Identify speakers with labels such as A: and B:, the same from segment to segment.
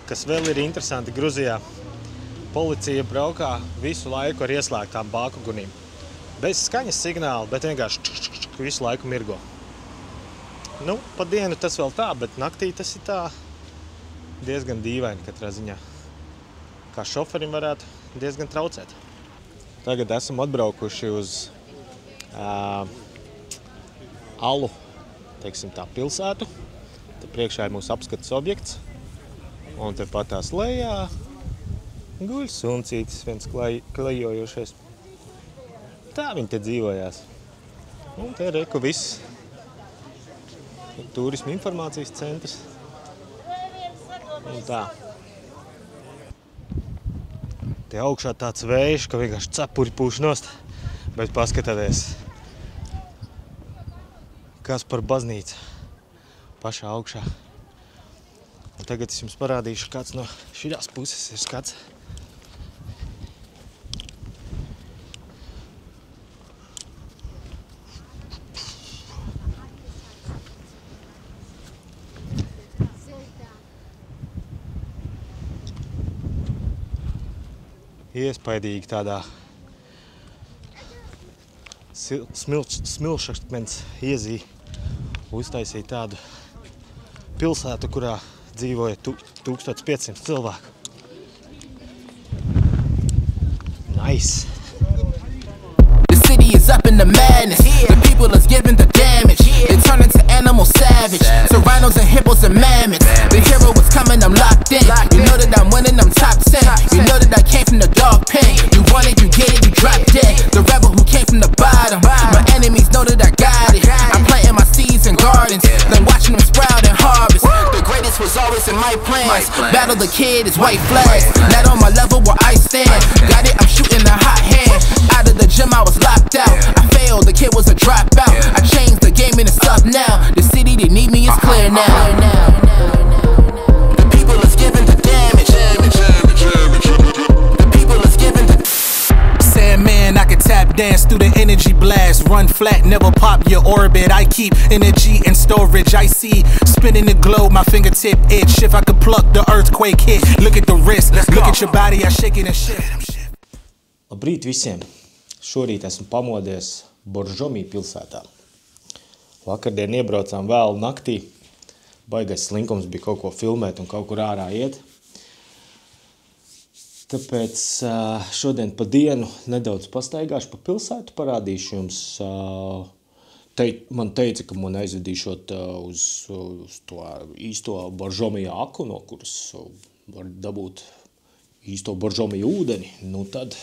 A: Kas vēl ir interesanti Gruzijā, policija braukā visu laiku ar ieslēgtām bākugunīm. Bez skaņas signāla, bet vienkārši visu laiku mirgo. Nu, pa dienu tas vēl tā, bet naktī tas ir tā diezgan dīvaini katrā ziņā. Kā šoferim varētu diezgan traucēt. Tagad esam atbraukuši uz Alu, teiksim tā, pilsētu. Te priekšā ir mūsu apskates objekts. Un te pat tās lejā guļ suncītis, viens klejojošais. Tā viņi te dzīvojās. Un te reku viss. Turisma informācijas centrs. Un tā. Te augšā tāds vējš, ka vienkārši cepuri pūš nost. Bet paskatieties, kas par baznīcu pašā augšā. Un tagad es jums parādīšu, kāds no šīs puses ir skats. Iespaidīgi tādā smilšakmens iezī uztaisīja tādu pilsētu, kurā dzīvoja 1500 cilvēku. Nice!
B: The city is up in the madness. The people is giving the damage. They turn into animal savage. So rhinos and hippos and mammoths. The hero is coming, I'm locked in. You know that I'm winning, I'm top 10. You know that I came from the dog pen. You want it, you get it, you drop dead. The rebel who came from the bottom. My enemies know that I got it. I'm planting my seeds in gardens, then watching them sprout and harvest. The greatest was always in my plans. Battle the kid is white flags. Not on my level where I stand. Got it, I'm shooting a hot hand. Out of the gym, I was locked out. I failed, the kid was a dropout. I changed the game and it's up now. The city, they need me, it's clear now. The people is giving the damage. The people is giving the... Sandman, I can tap dance through the energy blast. Run flat, never pop your orbit. I keep energy in storage. I see spinning the globe, my fingertip itch. If I could pluck the earthquake hit. Look at the wrist, look at your body, I shake it and shit.
A: Labrīt visiem! Šorīt esmu pamodies Boržomī pilsētā. Vakardien iebraucām vēlu naktī. Baigais slinkums bija kaut ko filmēt un kaut kur ārā iet. Tāpēc šodien pa dienu nedaudz pastaigāšu pa pilsētu, parādīšu jums. Man teica, ka man aizvedīšot uz to īsto Boržomī aku, no kuras var dabūt īsto Boržomī ūdeni. Nu tad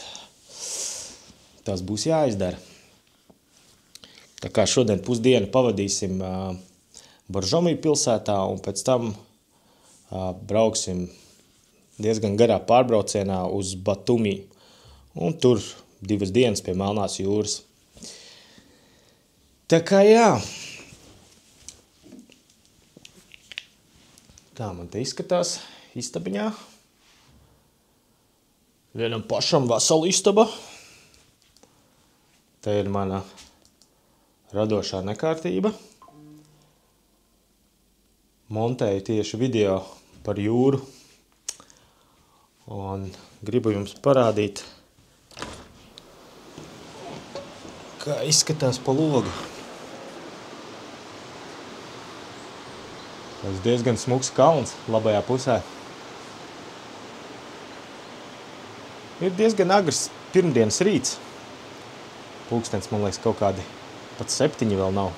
A: tas būs jāizdara. Tā kā šodien pusdienu pavadīsim Boržomī pilsētā un pēc tam brauksim diezgan garā pārbraucienā uz Batumi. Un tur 2 dienas pie Melnās jūras. Tā kā jā. Tā man te izskatās istabiņā. Vienam pašam vesela istaba. Te ir mana radošā nekārtība. Montēju tieši video par jūru. Un gribu jums parādīt, kā izskatās pa logu. Tas diezgan smuks kalns labajā pusē. Ir diezgan agrs pirmdienas rīts. Pulkstens, man liekas, kaut kādi pat 7 vēl nav.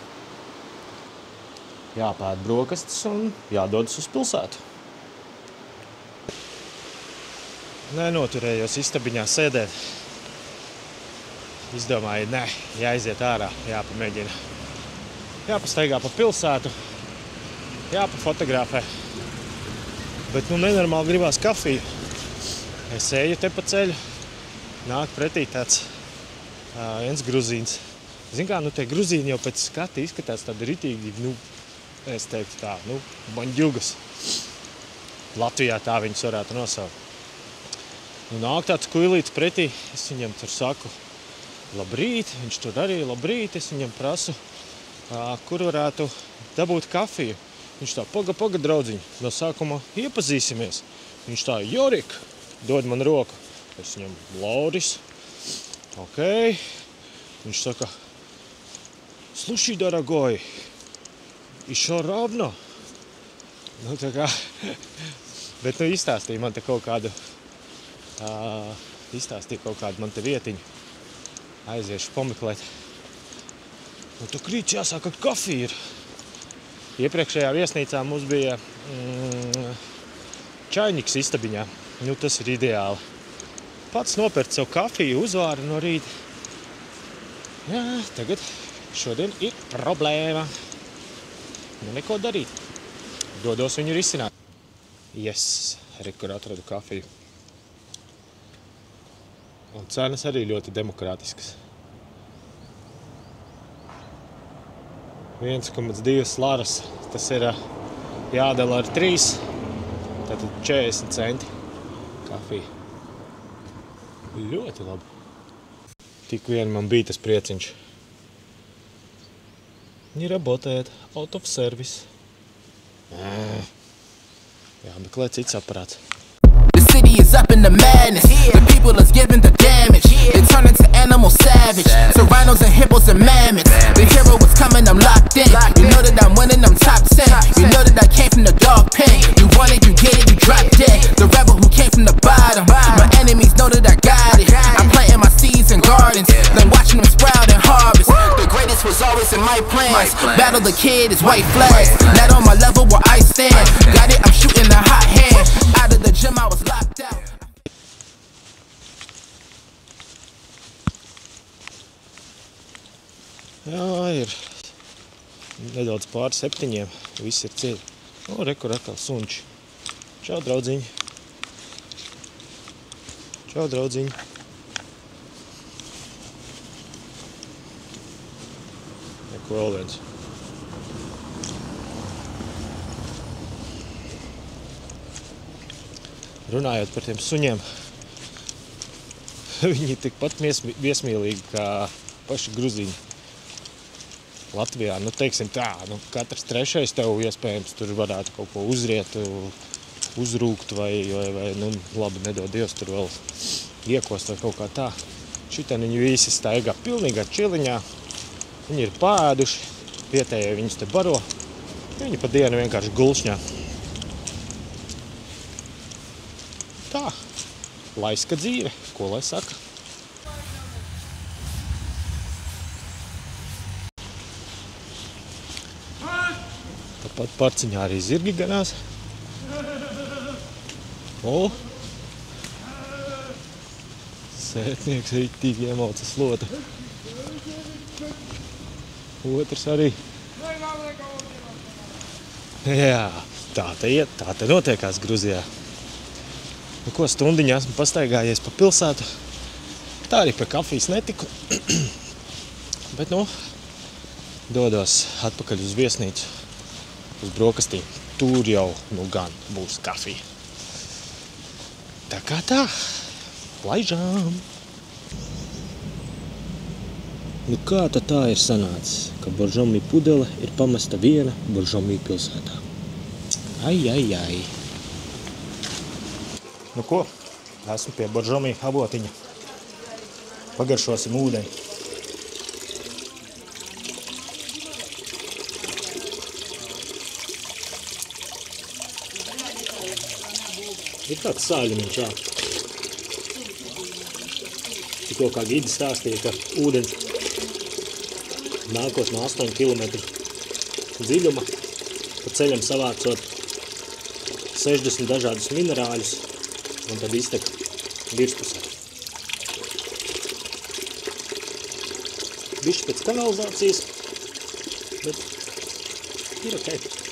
A: Jāpēd brokastis un jādodas uz pilsētu. Nenoturējos istabiņā sēdēt. Izdomāju, nē, jāiziet ārā, jāpamēģina. Jāpastaigā pa pilsētu, jāpafotografē. Bet nu nenormāli gribās kafiju. Es eju te pa ceļu, nāk pretī tāds viens gruzīns. Zin kā, nu tie gruzīni jau pēc skata izskatās tādi ritīgi, nu, es teiktu tā, nu, baņģugas. Latvijā tā viņus varētu nosaukt. Nu, nāk tāds kuilīts pretī, es viņam tur saku, labrīt, viņš tur arī labrīt, es viņam prasu, kur varētu dabūt kafiju. Viņš tā, paga, draudziņ, no sākuma iepazīsimies. Viņš tā, Jorik, dod man roku. Es viņam, Lauris. Ok. Viņš saka, sluši, daragoj, išo ravno. Nu, tā kā, bet nu izstāstīja man te kaut kādu, man te vietiņu. Aiziešu pameklēt. Nu, tu krīt jāsaka, ka kafija ir. Iepriekšējā viesnīcā mums bija čainiks istabiņā. Nu, tas ir ideāli. Pats nopērt savu kafiju, uzvāru no rīta. Jā, tagad šodien ir problēma. Nu, neko darīt. Dodos viņu risināt. Yes, kur atradu kafiju. Un cenas arī ļoti demokrātiskas. 1,2 laras, tas ir jādala ar 3, tātad 40 centi kafija. Ļoti labi. Tik vien man bija tas prieciņš. Viņi работает out of service. Jāmeklē cits aparāts.
B: The city is up in the madness. The people is giving the damage. They turn into animal savage. So rhinos and hippos and mammoths. The hero is coming, I'm locked in. You know that I'm winning, I'm top 10. You know that I came from the dog pen. You want it, you get it, you drop dead. The rebel who came from the bottom. My enemies know that I got it. I'm planting my seeds in gardens, then watching them sprout and harvest. The greatest was always in my plans. Battle the kid is white flags. Not on my level where I stand. Got it, I'm shooting a hot hand. Out of the gym I was locked out.
A: Jā, ir nedaudz pār 7. Viss ir ciet. O, rekur atkal sunči. Čau, draudziņi. Čau, draudziņi. Neko vēl viens. Runājot par tiem suņiem, viņi tikpat viesmīlīgi kā paši gruzīņi. Latvijā, nu teiksim tā, nu katrs trešais tev iespējams tur varētu kaut ko uzriet, uzrūkt vai nu labi, nedod Dievs, tur vēl iekost vai kaut kā tā. Šitien viņi visi staigā pilnīgā čiliņā, viņi ir pāēduši, vietējie viņus te baro, viņi pa dienu vienkārši gulšņā. Tā, laiska dzīve, ko lai saka. Tāpat parciņā arī zirgi ganās. O! Sētnieks ritīgi iemauca slotu. Otrs arī. Jā, tā te iet, tā te notiekās Gruzijā. Nu ko, stundiņā esmu pastaigājies pa pilsētu. Tā arī pie kafijas netiku. Bet, nu, dodos atpakaļ uz viesnīcu. Uz brokastīm. Tur jau, nu gan, būs kafija. Tā kā tā, laižām. Nu kā tad tā ir sanācis, ka Boržomī pudele ir pamesta viena Boržomī pilsētā? Ai. Nu ko, esmu pie Boržomī avotiņa. Pagaršosim ūdeni. Ir tāds sāļumiņš, jā. Tikko kā gidi stāstīja, ka ūdens nākot no 8 kilometru dziļuma, pa ceļam savācot 60 dažādus minerāļus un tad iztek virspusē. Bišķi pēc kanalizācijas, bet ir ok.